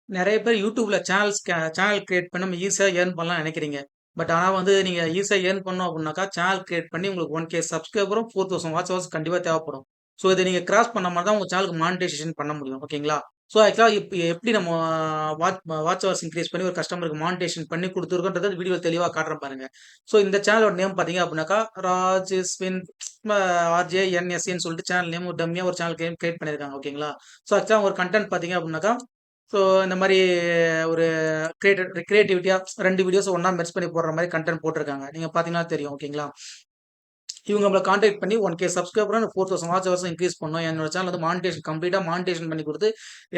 நெறைய பேர் YouTubeல சேனல் கிரியேட் பண்ணி நம்ம ஈஸியா ஏர்ன் பண்ணலாம்னு நெனைக்கிறீங்க. பட் ஆனா வந்து நீங்க ஈஸியா ஏர்ன் பண்ணணும் அப்டின்னாக்கா, சேனல் கிரியேட் பண்ணி உங்களுக்கு 1K சப்ஸ்கிரைபரும் 4000 வாட்ச் ஹவர்ஸ் கண்டிப்பா தேவைப்படும். ஸோ இத நீங்க கிராஸ் பண்ண மாரி தான் உங்க சேனலுக்கு மானிட்டைசேஷன் பண்ண முடியும். ஓகேங்களா? ஸோ ஆக்சுவலா எப்படி நம்ம வாட்ச் ஹவர்ஸ் இன்கிரீஸ் பண்ணி ஒரு கஸ்டமருக்கு மானிட்டைசேஷன் பண்ணி குடுத்துருக்கோன்றத வீடியோல தெளிவா காட்டுறேன் பாருங்க. ஸோ இந்த சேனலோட நேம் பார்த்தீங்க அப்டின்னாக்கா, ராஜஸ்வின் RJNSAன்னு சொல்லிட்டு சேனல் நேம் ஒரு டம்மியா ஒரு சேனல் கிரியேட் பண்ணியிருக்காங்க. ஓகேங்களா? ஸோ ஆக்சுவலா ஒரு கன்டென்ட் பார்த்தீங்க அப்டின்னாக்கா, ஸோ இந்த மாரி ஒரு கிரியேட்டிவிட்டியா 2 வீடியோஸ ஒண்ணா மெர்ஜ் பண்ணி போடுற மாரி கன்டென்ட் போட்டுருக்காங்க. நீங்க பார்த்தீங்கன்னா தெரியும். ஓகேங்களா? இவங்க நம்மள கான்டாக்ட் பண்ணி 1K சப்ஸ்கிரைபரும் 4000 வாட்ச் ஹவர்ஸும் இன்கிரீஸ் பண்ணணும். என்னோட சேனல் வந்து கம்ப்ளீட்டா மானிடைசேஷன் பண்ணி குடுத்து,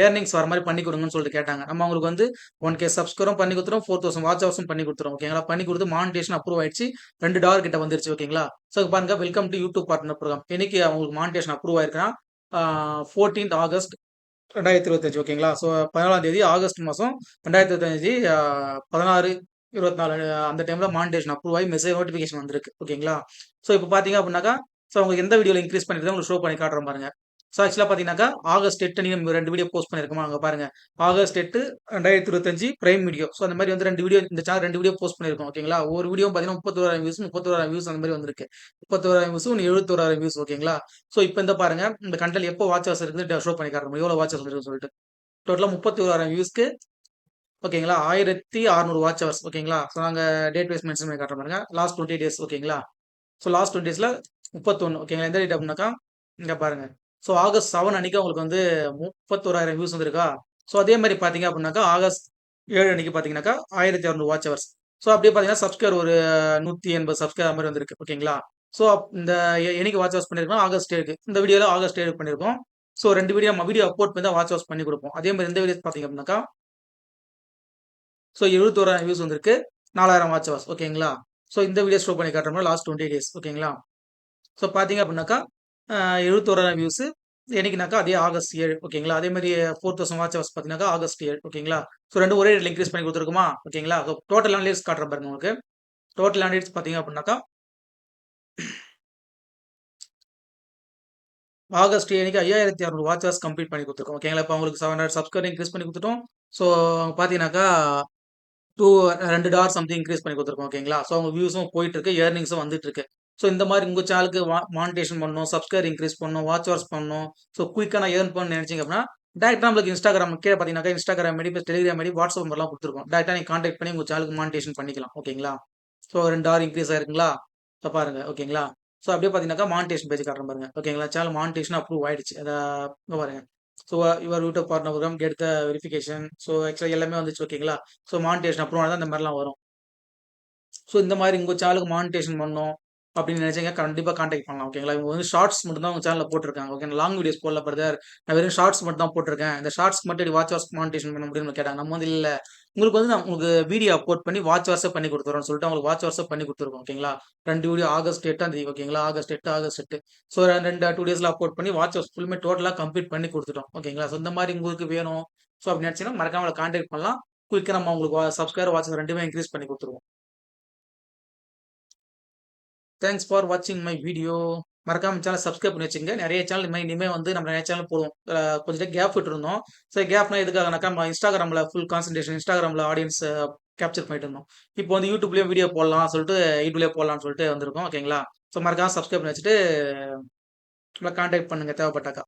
ஏர்னிங்ஸ் வர மாரி பண்ணி குடுங்கன்னு சொல்லிட்டு கேட்டாங்க. நம்ம அவங்களுக்கு வந்து 1K சப்ஸ்கிரைபரும் பண்ணி குடுத்துறோம். 4000 வாட்ச் ஹவர்ஸும் பண்ணி குடுத்துறோம். ஓகேங்களா? பண்ணி குடுத்து மானிடைசேஷன் அப்ரூவ் ஆயிடுச்சு. $2 கிட்ட வந்துருச்சு. ஓகேங்களா? ஸோ பாருங்க welcome to YouTube partner program. என்னைக்கு அவங்களுக்கு மானிடைசேஷன் அப்ரூவ் ஆயிருக்குன்னா, 14த் ஆகஸ்ட் 2025 ஓகேங்களா? ஸோ 17ஆம் தேதி ஆகஸ்ட் மாசம் 2025 16, 24 அந்த டைம்ல மானிடைசேஷன் அப்ரூவ் ஆயி நோட்டிஃபிகேஷன் வந்திருக்கு. ஓகேங்களா? ஸோ இப்ப பார்த்தீங்க அப்டின்னாக்கா, ஸோ உங்களுக்கு எந்த வீடியோல இன்கிரீஸ் பண்ணியிருக்கேன் உங்களுக்கு ஷோ பண்ணி காட்டுறேன் பாருங்க. ஸோ ஆக்சுவலா பார்த்தீங்கன்னாக்கா, ஆகஸ்ட் 8 அன்னைக்கு நம்ம 2 வீடியோ போஸ்ட் பண்ணியிருக்கோமா, அங்க பாருங்க. August 8 2025 prime video. ஸோ அந்த மாரி வந்து 2 வீடியோ இந்த சேனல் 2 வீடியோ போஸ்ட் பண்ணியிருக்கோம். ஓகேங்களா? ஒவ்வொரு வீடியோ பார்த்தீங்கன்னா 31,000 வியூஸ் அந்த மாரி வந்திருக்கு. 31,000 வியூஸ், இன்னும் 71,000 வியூஸ் ஓகேங்களா? ஸோ இப்ப இந்த பாருங்க, இந்த கன்டென்ட் எப்போ வாட்ச் ஹவர்ஸ் இருக்குன்னு ஷோ பண்ணி காட்டுறோம். எவ்வளோ வாட்ச் ஹவர்ஸ் வந்திருக்குன்னு சொல்லிட்டு. டோட்டலா 31,000 வியூஸ்க்கு ஓகேங்களா? 1600 வாட்ச் ஹவர்ஸ் ஓகேங்களா? ஸோ நாங்க டேட் வைஸ் மென்ஷன் பண்ணி காட்டுறோம் பாருங்க. லாஸ்ட் 20 டேஸ் ஓகேங்களா? ஸோ லாஸ்ட் 20 டேஸ்ல 31 ஓகேங்களா? எந்த டேட் அப்டின்னாக்கா, இங்க பாருங்க. ஸோ ஆகஸ்ட் 7 அன்னைக்கு உங்களுக்கு வந்து 31,000 வியூஸ் வந்திருக்கா? ஸோ அதே மாரி பார்த்தீங்க அப்டின்னாக்கா, ஆகஸ்ட் 7 அன்னைக்கு பார்த்தீங்கன்னாக்கா, 1600 வாட்ச் ஹவர்ஸ். ஸோ அப்படியே பார்த்தீங்கன்னா, சப்ஸ்கிரைபர் ஒரு 180 சப்ஸ்கிரைபர் மாரி வந்திருக்கு. ஓகேங்களா? ஸோ இந்த என்னைக்கு வாட்ச் ஹவர்ஸ் பண்ணியிருக்கோம்? ஆகஸ்ட் 7க்கு. இந்த வீடியோல ஆகஸ்ட் 7க்கு பண்ணியிருக்கோம். ஸோ 2 வீடியோ நம்ம வீடியோ அப்லோட் பண்ணி தான் வாட்ச் ஹவர்ஸ் பண்ணி குடுப்போம். அதே மாரி இந்த வீடியோஸ் பார்த்தீங்க அப்டின்னாக்கா, ஸோ 71,000 வியூஸ் வந்திருக்கு. 4000 வாட்ச் ஹவர்ஸ் ஓகேங்களா? ஸோ இந்த வீடியோ ஷோ பண்ணி காட்டுறோம்னா லாஸ்ட் 20 டேஸ் ஓகேங்களா? ஸோ பார்த்தீங்க அப்டின்னாக்கா, 71,000 வியூஸ் என்னைக்குனாக்கா அதே ஆகஸ்ட் 7 ஓகேங்களா? அதே மாரி 4000 வாட்ச் ஹவர்ஸ் பார்த்தீங்கன்னாக்கா ஆகஸ்ட் 7 ஓகேங்களா? ஸோ 2 ஒரே ரேட்ல இன்கிரீஸ் பண்ணி குடுத்துருக்கோமா? ஓகேங்களா? ஸோ டோட்டல் அனலைட்ஸ் காட்டுறேன் பாருங்க உங்களுக்கு. டோட்டல் அனலைட்ஸ் பார்த்தீங்க அப்டின்னாக்கா, ஆகஸ்ட் அன்னைக்கு 5,600 வாட்ச் ஹவர்ஸ் கம்ப்ளீட் பண்ணி குடுத்துருக்கோம். ஓகேங்களா? இப்ப அவங்களுக்கு 700 சப்ஸ்கிரைபர் இன்கிரீஸ் பண்ணி குடுத்துட்டோம். ஸோ பார்த்தீங்கன்னாக்கா, 2 $2 சம்திங் இன்கிரீஸ் பண்ணி குடுத்துருக்கோம். ஓகேங்களா? ஸோ அவங்க வியூஸும் போயிட்டு இருக்கு. ஏர்னிங்ஸும் வந்துட்டு இருக்கு. ஸோ இந்த மாரி உங்க சேனலுக்கு மானிடைசேஷன் பண்ணணும், சப்ஸ்கிரைபர் இன்கிரீஸ் பண்ணணும், வாட்ச் ஹவர்ஸ் பண்ணணும். ஸோ குயிக்கா நான் ஏர்ன் பண்ணணும்னு நெனச்சீங்க அப்டின்னா, டைரக்ட்டா நம்மளுக்கு Instagram கீழ பார்த்தீங்கன்னாக்கா, Instagram ID, plus Telegram ID, WhatsApp நம்பர்லாம் குடுத்துருக்கோம். டைரக்ட்டா நீங்க கான்டாக்ட் பண்ணி உங்க சேனலுக்கு மானிடைசேஷன் பண்ணிக்கலாம். ஓகேங்களா? ஸோ $2 இன்கிரீஸ் ஆயிருக்குங்களா? இப்ப பாருங்க. ஓகேங்களா? ஸோ அப்படியே பார்த்தீங்கன்னாக்கா, மானிடைசேஷன் பேஜ் காட்டுறேன் பாருங்க. ஓகேங்களா? சேனல் மானிடைசேஷன் அப்ரூவ் ஆயிடுச்சு. இங்க பாருங்க. So your YouTube partner program get the verification. So ஆக்சுவலா எல்லாமே வந்துச்சு. ஓகேங்களா? ஸோ மானிடைசேஷன் அப்ரூவ் ஆனா தான் இந்த மாரிலாம் வரும். ஸோ இந்த மாரி உங்க சேனலுக்கு மானிடைசேஷன் பண்ணணும் அப்படின்னு நினைச்சீங்க கண்டிப்பா கான்டாக்ட் பண்ணலாம். ஓகேங்களா? இவங்க வந்து ஷார்ட்ஸ் மட்டும் தான் உங்க சேனல்ல போட்டுருக்காங்க. ஓகே. லாங் வீடியோஸ் போடல பிரதர். நான் வெறும் ஷார்ட்ஸ் மட்டும் தான் போட்டுருக்கேன். இந்த ஷார்ட்ஸ்க்கு மட்டும் வாட்ச் ஹவர்ஸ் மானிடைசேஷன் பண்ண முடியும்னு கேட்டாங்க. நம்ம வந்து இல்ல. உங்களுக்கு வந்து நான் உங்களுக்கு வீடியோ அப்லோட் பண்ணி வாட்ச் ஹவர்ஸா பண்ணி குடுத்துறோம்னு சொல்லிட்டு அவங்களுக்கு வாட்ச் ஹவர்ஸா பண்ணி குடுத்துருக்கோம். ஓகேங்களா? 2 வீடியோ ஆகஸ்ட் 8ஆம் தேதி ஓகேங்களா? August 8, August 8. ஸோ 2 டேஸ்ல அப்லோட் பண்ணி வாட்ச் ஹவர்ஸ் ஃபுல்லுமே டோட்டலா கம்ப்ளீட் பண்ணி குடுத்துட்டோம். ஓகேங்களா? ஸோ இந்த மாரி உங்களுக்கு வேணும். ஸோ அப்படி நினைச்சீங்கன்னா மறக்காம அவங்கள கான்டாக்ட் பண்ணலாம். குயிக்கா நம்ம உங்களுக்கு சப்ஸ்கிரைபர் வாட்ச் 2மே இன்கிரீஸ் பண்ணி குடுத்துருவோம். தேங்க்ஸ் ஃபார் வாட்சிங் மை வீடியோ. மறக்காம சேனல் சப்ஸ்கிரைப் பண்ணி வச்சுக்கங்க. நெறைய சேனல் இனிமே வந்து நம்ம நெறைய சேனல் போடுவோம். கொஞ்சம் கேப் விட்டுருந்தோம். சரி கேப்னா எதுக்காகனாக்கா, நம்ம Instagramல ஃபுல் கான்சன்ட்ரேஷன் Instagramல ஆடியன்ஸ கேப்சர் பண்ணிட்டு இருந்தோம். இப்போ வந்து YouTubeலயும் வீடியோ போடலாம் சொல்லிட்டு, YouTubeலயே போடலாம்னு சொல்லிட்டு வந்திருக்கோம். ஓகேங்களா? ஸோ மறக்காம சப்ஸ்கிரைப் பண்ணி வச்சுட்டு, நம்மள கான்டாக்ட் பண்ணுங்க தேவைப்பட்டாக்கா.